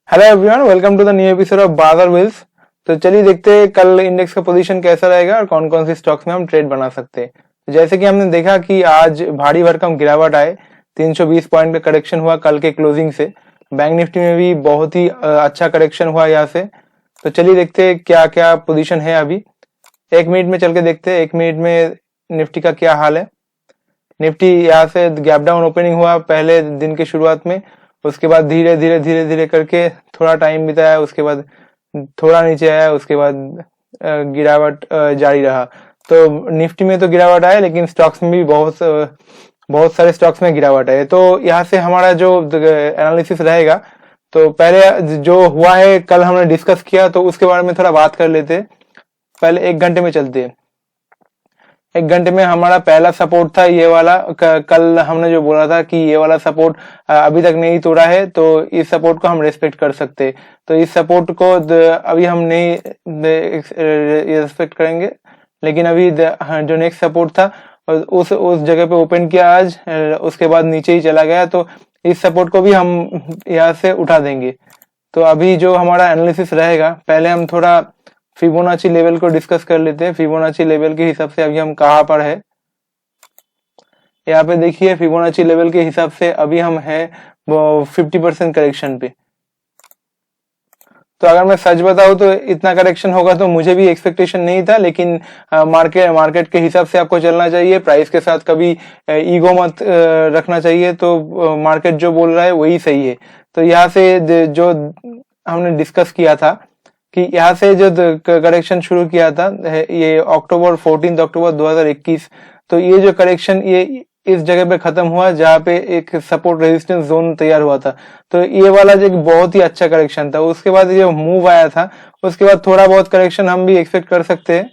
Hello everyone, welcome to the new episode of Bazaar wheels. तो चलिए देखते हैं कल इंडेक्स का पोजीशन कैसा रहेगा और कौन कौन सी स्टॉक्स में हम ट्रेड बना सकते हैं। तो जैसे कि हमने देखा कि आज भारी भरकम गिरावट आए, 320 पॉइंट का करेक्शन हुआ कल के क्लोजिंग से। बैंक निफ्टी में भी बहुत ही अच्छा करेक्शन हुआ यहाँ से। तो चलिए देखते हैं क्या क्या पोजिशन है अभी। 1 मिनट में चल के देखते हैं 1 मिनट में निफ्टी का क्या हाल है। निफ्टी यहाँ से गैप डाउन ओपनिंग हुआ पहले दिन के शुरुआत में, उसके बाद धीरे धीरे करके थोड़ा टाइम बिताया, उसके बाद थोड़ा नीचे आया, उसके बाद गिरावट जारी रहा। तो निफ्टी में तो गिरावट आया, लेकिन स्टॉक्स में भी बहुत सारे स्टॉक्स में गिरावट है। तो यहाँ से हमारा जो एनालिसिस रहेगा, तो पहले जो हुआ है कल हमने डिस्कस किया, तो उसके बारे में थोड़ा बात कर लेते। पहले 1 घंटे में चलते हैं। 1 घंटे में हमारा पहला सपोर्ट था ये वाला। कल हमने जो बोला था कि ये वाला सपोर्ट अभी तक नहीं तोड़ा है, तो इस सपोर्ट को हम रेस्पेक्ट कर सकते। तो इस सपोर्ट को अभी हम नहीं रेस्पेक्ट करेंगे, लेकिन अभी जो नेक्स्ट सपोर्ट था उस जगह पे ओपन किया आज, उसके बाद नीचे ही चला गया। तो इस सपोर्ट को भी हम यहाँ से उठा देंगे। तो अभी जो हमारा एनालिसिस रहेगा, पहले हम थोड़ा फिबोनाची लेवल को डिस्कस कर लेते हैं। फिबोनाची लेवल के हिसाब से अभी हम कहाँ पर है, यहाँ पे देखिए। फिबोनाची लेवल के हिसाब से अभी हम है 50% करेक्शन पे। तो अगर मैं सच बताऊं तो इतना करेक्शन होगा तो मुझे भी एक्सपेक्टेशन नहीं था, लेकिन मार्केट के हिसाब से आपको चलना चाहिए। प्राइस के साथ कभी ईगो मत रखना चाहिए। तो मार्केट जो बोल रहा है वही सही है। तो यहाँ से जो हमने डिस्कस किया था कि यहाँ से जो करेक्शन शुरू किया था ये 14 अक्टूबर 2021, तो ये जो करेक्शन ये इस जगह पे खत्म हुआ जहाँ पे एक सपोर्ट रेजिस्टेंस जोन तैयार हुआ था। तो ये वाला जो बहुत ही अच्छा करेक्शन था। उसके बाद जो मूव आया था, उसके बाद थोड़ा बहुत करेक्शन हम भी एक्सपेक्ट कर सकते हैं,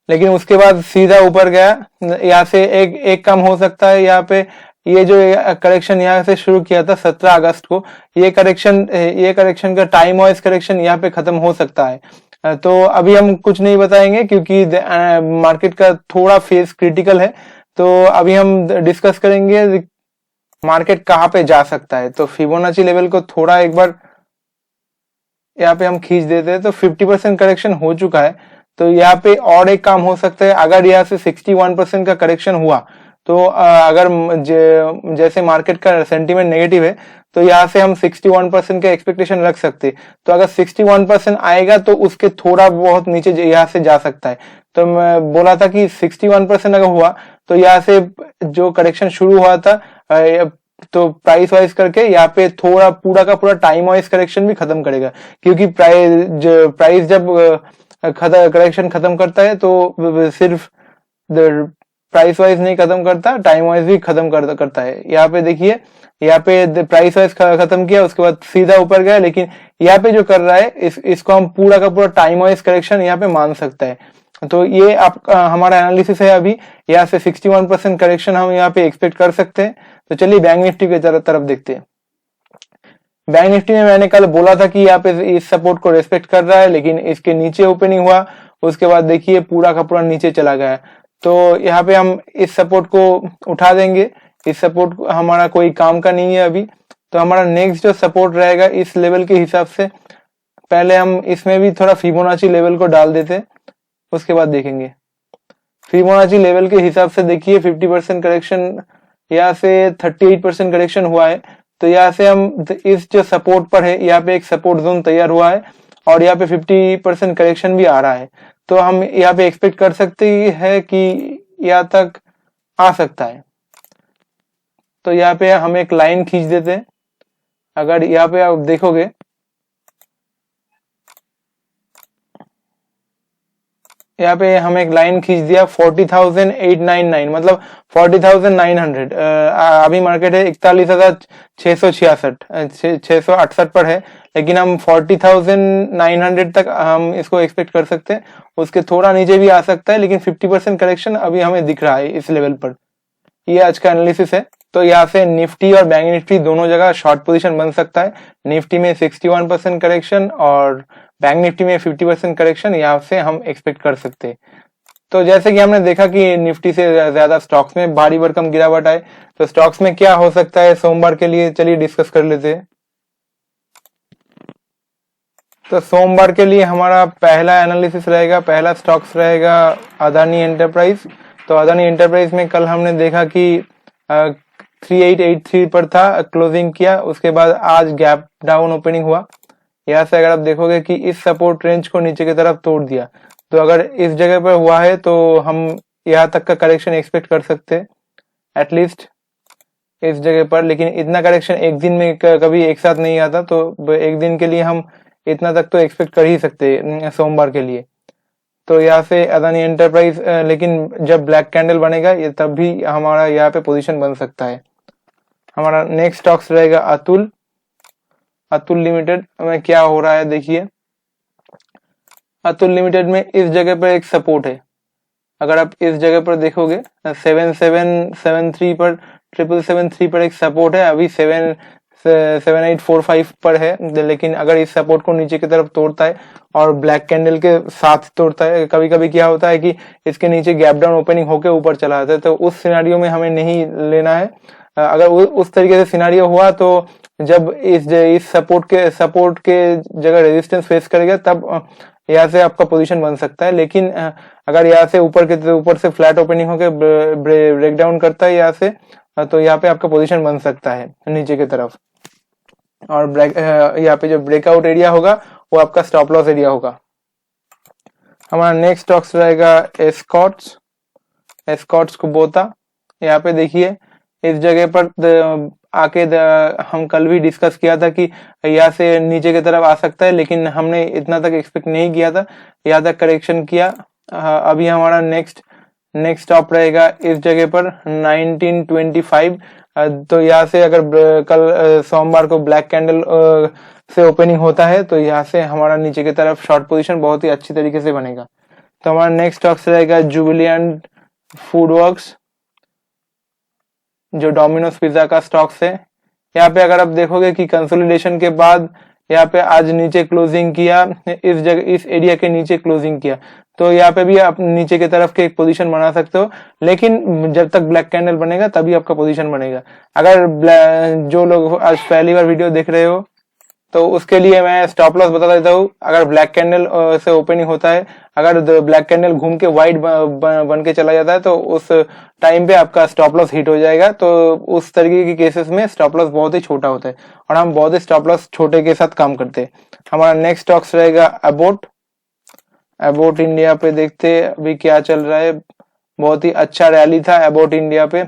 लेकिन उसके बाद सीधा ऊपर गया। यहाँ से एक काम हो सकता है। यहाँ पे ये जो करेक्शन यहाँ से शुरू किया था 17 अगस्त को, ये करेक्शन का टाइम वाइज करेक्शन यहाँ पे खत्म हो सकता है। तो अभी हम कुछ नहीं बताएंगे, क्योंकि मार्केट का थोड़ा फेज क्रिटिकल है। तो अभी हम डिस्कस करेंगे मार्केट कहाँ पे जा सकता है। तो फिबोनाची लेवल को थोड़ा एक बार यहाँ पे हम खींच देते हैं। तो 50% करेक्शन हो चुका है। तो यहाँ पे और एक काम हो सकता है, अगर यहाँ से 61% का करेक्शन हुआ, तो अगर जैसे मार्केट का सेंटीमेंट नेगेटिव है, तो यहाँ से हम 61% का एक्सपेक्टेशन रख सकते। तो अगर 61% आएगा तो उसके थोड़ा बहुत नीचे यहाँ से जा सकता है। तो मैं बोला था कि 61% अगर हुआ तो यहाँ से जो करेक्शन शुरू हुआ था, तो प्राइस वाइज करके यहाँ पे थोड़ा पूरा का पूरा टाइम वाइज करेक्शन भी खत्म करेगा। क्योंकि प्राइस जब करेक्शन खत्म करता है तो सिर्फ प्राइस वाइज नहीं खत्म करता, टाइम वाइज भी खत्म करता है। यहाँ पे देखिए, यहाँ पे प्राइस वाइज खत्म किया, उसके बाद सीधा ऊपर गया। लेकिन यहाँ पे जो कर रहा है इसको हम पूरा का पूरा टाइम वाइज करेक्शन यहाँ पे मान सकता है। तो ये हमारा एनालिसिस है अभी। यहाँ से 61% करेक्शन हम यहाँ पे एक्सपेक्ट कर सकते हैं। तो चलिए बैंक निफ्टी की तरफ देखते हैं। बैंक निफ्टी में मैंने कल बोला था कि यहाँ पे इस सपोर्ट को रेस्पेक्ट कर रहा है, लेकिन इसके नीचे ओपनिंग हुआ, उसके बाद देखिए पूरा का पूरा नीचे चला गया। तो यहाँ पे हम इस सपोर्ट को उठा देंगे। इस सपोर्ट हमारा कोई काम का नहीं है अभी। तो हमारा नेक्स्ट जो सपोर्ट रहेगा इस लेवल के हिसाब से, पहले हम इसमें भी थोड़ा फिबोनाची लेवल को डाल देते, उसके बाद देखेंगे। फिबोनाची लेवल के हिसाब से देखिए 50% करेक्शन, यहाँ से 38% करेक्शन हुआ है। तो यहाँ से हम इस जो सपोर्ट पर है, यहाँ पे एक सपोर्ट जोन तैयार हुआ है और यहाँ पे 50% करेक्शन भी आ रहा है। तो हम यहाँ पे एक्सपेक्ट कर सकते हैं कि यहाँ तक आ सकता है। तो यहाँ पे हम एक लाइन खींच देते हैं। अगर यहाँ पे आप देखोगे, यहाँ पे हम एक लाइन खींच दिया 40,899, मतलब 40,900। अभी मार्केट है 41,666 पर है, लेकिन हम 40,900 तक हम इसको एक्सपेक्ट कर सकते हैं। उसके थोड़ा नीचे भी आ सकता है, लेकिन 50% करेक्शन अभी हमें दिख रहा है इस लेवल पर। ये आज का एनालिसिस है। तो यहाँ से निफ्टी और बैंक निफ्टी दोनों जगह शॉर्ट पोजीशन बन सकता है। निफ्टी में 61% करेक्शन और बैंक निफ्टी में 50% करेक्शन यहाँ से हम एक्सपेक्ट कर सकते हैं। तो जैसे कि हमने देखा कि निफ्टी से ज्यादा स्टॉक्स में भारी भरकम गिरावट आए, तो स्टॉक्स में क्या हो सकता है सोमवार के लिए, चलिए डिस्कस कर लेते हैं। तो सोमवार के लिए हमारा पहला एनालिसिस रहेगा, पहला स्टॉक्स रहेगा अदानी एंटरप्राइज। तो अदानी एंटरप्राइज में कल हमने देखा कि 3883 पर था, क्लोजिंग किया, उसके बाद आज गैप डाउन ओपनिंग हुआ। यहाँ से अगर आप देखोगे कि इस सपोर्ट रेंज को नीचे की तरफ तोड़ दिया, तो अगर इस जगह पर हुआ है तो हम यहाँ तक का करेक्शन एक्सपेक्ट कर सकते हैं एटलीस्ट इस जगह पर। लेकिन इतना करेक्शन एक दिन में कभी एक साथ नहीं आता, तो एक दिन के लिए हम इतना तक तो एक्सपेक्ट कर ही सकते हैं सोमवार के लिए। तो यहाँ से अदानी एंटरप्राइज, लेकिन जब ब्लैक कैंडल बनेगा ये तब भी हमारा यहाँ पे पोजीशन बन सकता है। हमारा नेक्स्ट स्टॉक्स रहेगा अतुल। अतुल लिमिटेड में क्या हो रहा है देखिए, अतुल लिमिटेड में इस जगह पर एक सपोर्ट है। अगर आप इस जगह पर देखोगे 7773 पर 7773 पर एक सपोर्ट है, अभी 7845 पर है। लेकिन अगर इस सपोर्ट को नीचे की तरफ तोड़ता है और ब्लैक कैंडल के साथ तोड़ता है, कभी कभी क्या होता है कि इसके नीचे गैप डाउन ओपनिंग होके ऊपर चला जाता है, तो उस सिनारियो में हमें नहीं लेना है। अगर उस तरीके से सिनारियो हुआ तो जब इस सपोर्ट के जगह रेजिस्टेंस फेस करेगा तब यहाँ से आपका पोजीशन बन सकता है। लेकिन अगर यहाँ से ऊपर से फ्लैट ओपनिंग होकर ब्रेक डाउन करता है यहाँ से, तो यहाँ पे आपका पोजीशन बन सकता है नीचे की तरफ। और यहाँ पे जो ब्रेकआउट एरिया होगा वो आपका स्टॉप लॉस एरिया होगा। हमारा नेक्स्ट स्टॉक्स रहेगा एस्कॉर्ट्स। Escorts Kubota. यहाँ पे देखिए इस जगह पर आके हम कल भी डिस्कस किया था कि यहाँ से नीचे की तरफ आ सकता है, लेकिन हमने इतना तक एक्सपेक्ट नहीं किया था, यहाँ तक करेक्शन किया। अभी हमारा नेक्स्ट स्टॉप रहेगा इस जगह पर 1925। तो यहाँ से अगर कल सोमवार को ब्लैक कैंडल से ओपनिंग होता है तो यहाँ से हमारा नीचे की तरफ शॉर्ट पोजीशन बहुत ही अच्छी तरीके से बनेगा। तो हमारा नेक्स्ट स्टॉक्स रहेगा जुबिलियंट फूडवर्क्स, जो डोमिनोज पिज्जा का स्टॉक्स है। यहाँ पे अगर आप देखोगे कि कंसोलिडेशन के बाद यहाँ पे आज नीचे क्लोजिंग किया, इस एरिया के नीचे क्लोजिंग किया, तो यहाँ पे भी आप नीचे की तरफ के एक पोजीशन बना सकते हो। लेकिन जब तक ब्लैक कैंडल बनेगा तभी आपका पोजीशन बनेगा। अगर जो लोग आज पहली बार वीडियो देख रहे हो तो उसके लिए मैं स्टॉप लॉस बता देता हूँ। अगर ब्लैक कैंडल से ओपनिंग होता है, अगर ब्लैक कैंडल घूम के व्हाइट बन के चला जाता है तो उस टाइम पे आपका स्टॉप लॉस हिट हो जाएगा। तो उस तरीके के केसेस में स्टॉप लॉस बहुत ही छोटा होता है और हम बहुत ही स्टॉप लॉस छोटे के साथ काम करते हैं। हमारा नेक्स्ट स्टॉक्स रहेगा अबोट। अबोट इंडिया पे देखते अभी क्या चल रहा है। बहुत ही अच्छा रैली था अबोट इंडिया पे।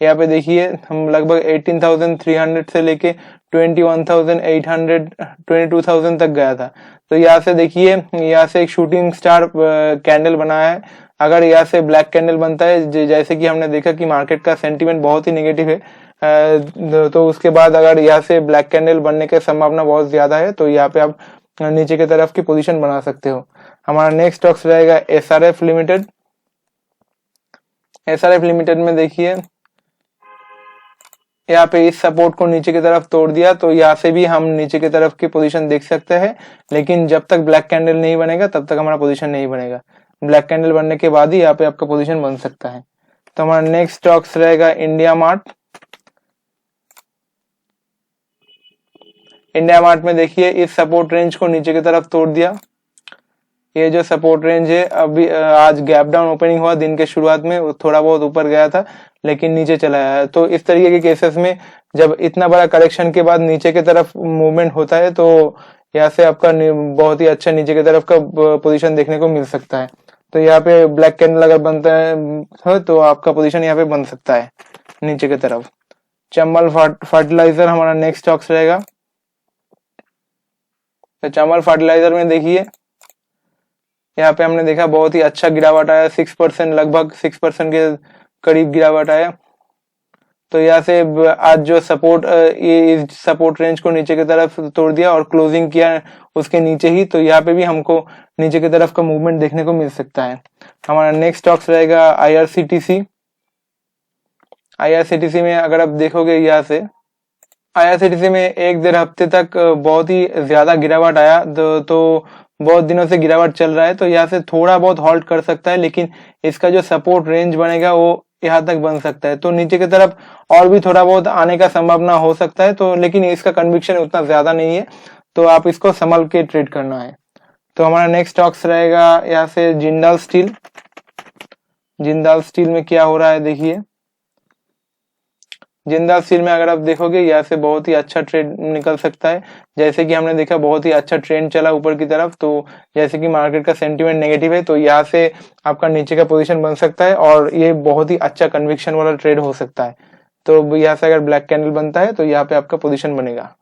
यहाँ पे देखिए हम लगभग 18,300 से लेके 21,800 22,000 तक गया था। तो यहाँ से देखिए, यहाँ से एक शूटिंग स्टार कैंडल बना है। अगर यहाँ से ब्लैक कैंडल बनता है, जैसे कि हमने देखा कि मार्केट का सेंटीमेंट बहुत ही नेगेटिव है, तो उसके बाद अगर यहाँ से ब्लैक कैंडल बनने की संभावना बहुत ज्यादा है, तो यहाँ पे आप नीचे की तरफ की पोजीशन बना सकते हो। हमारा नेक्स्ट स्टॉक्स रहेगा एसआरएफ लिमिटेड। एसआरएफ लिमिटेड में देखिए यहाँ पे इस सपोर्ट को नीचे की तरफ तोड़ दिया, तो यहाँ से भी हम नीचे की तरफ की पोजीशन देख सकते हैं। लेकिन जब तक ब्लैक कैंडल नहीं बनेगा तब तक हमारा पोजीशन नहीं बनेगा। ब्लैक कैंडल बनने के बाद ही यहाँ पे आपका पोजीशन बन सकता है। तो हमारा नेक्स्ट स्टॉक्स रहेगा इंडिया मार्ट। इंडिया मार्ट में देखिए इस सपोर्ट रेंज को नीचे की तरफ तोड़ दिया। ये जो सपोर्ट रेंज है, अभी आज गैप डाउन ओपनिंग हुआ दिन के शुरुआत में, थोड़ा बहुत ऊपर गया था लेकिन नीचे चला आया। तो इस तरीके के केसेस में जब इतना बड़ा करेक्शन के बाद नीचे की तरफ मूवमेंट होता है, तो यहाँ से आपका बहुत ही अच्छा नीचे की तरफ का पोजीशन देखने को मिल सकता है। तो यहाँ पे ब्लैक कैंडल अगर बनता है तो आपका पोजीशन यहाँ पे बन सकता है नीचे की तरफ। चंबल फर्टिलाइजर हमारा नेक्स्ट स्टॉक्स रहेगा। तो चंबल फर्टिलाइजर में देखिए यहाँ पे हमने देखा बहुत ही अच्छा गिरावट आया, 6%, लगभग 6% के करीब गिरावट आया। तो यहाँ से आज जो सपोर्ट, ये सपोर्ट रेंज को नीचे की तरफ तोड़ दिया और क्लोजिंग किया उसके नीचे ही, तो यहाँ पे भी हमको नीचे की तरफ का मूवमेंट देखने को मिल सकता है। हमारा नेक्स्ट स्टॉक्स रहेगा आईआरसीटीसी। आईआरसीटीसी में अगर आप देखोगे, यहाँ से आईआरसीटीसी में एक डेढ़ हफ्ते तक बहुत ही ज्यादा गिरावट आया, तो बहुत दिनों से गिरावट चल रहा है, तो यहाँ से थोड़ा बहुत हॉल्ट कर सकता है। लेकिन इसका जो सपोर्ट रेंज बनेगा वो यहाँ तक बन सकता है, तो नीचे की तरफ और भी थोड़ा बहुत आने का संभावना हो सकता है। तो लेकिन इसका कन्विक्शन उतना ज्यादा नहीं है, तो आप इसको संभल के ट्रेड करना है। तो हमारा नेक्स्ट स्टॉक्स रहेगा यहाँ से जिंदाल स्टील। जिंदाल स्टील में क्या हो रहा है देखिए, जिंदाल स्टील में अगर आप देखोगे यहाँ से बहुत ही अच्छा ट्रेड निकल सकता है। जैसे कि हमने देखा बहुत ही अच्छा ट्रेंड चला ऊपर की तरफ, तो जैसे कि मार्केट का सेंटीमेंट नेगेटिव है तो यहाँ से आपका नीचे का पोजीशन बन सकता है और ये बहुत ही अच्छा कन्विक्शन वाला ट्रेड हो सकता है। तो यहाँ से अगर ब्लैक कैंडल बनता है तो यहाँ पे आपका पोजीशन बनेगा।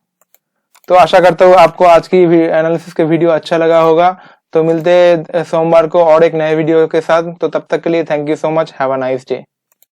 तो आशा करता हूँ आपको आज की एनालिसिस के वीडियो अच्छा लगा होगा। तो मिलते हैं सोमवार को और एक नए वीडियो के साथ। तो तब तक के लिए thank you so much, have a nice day.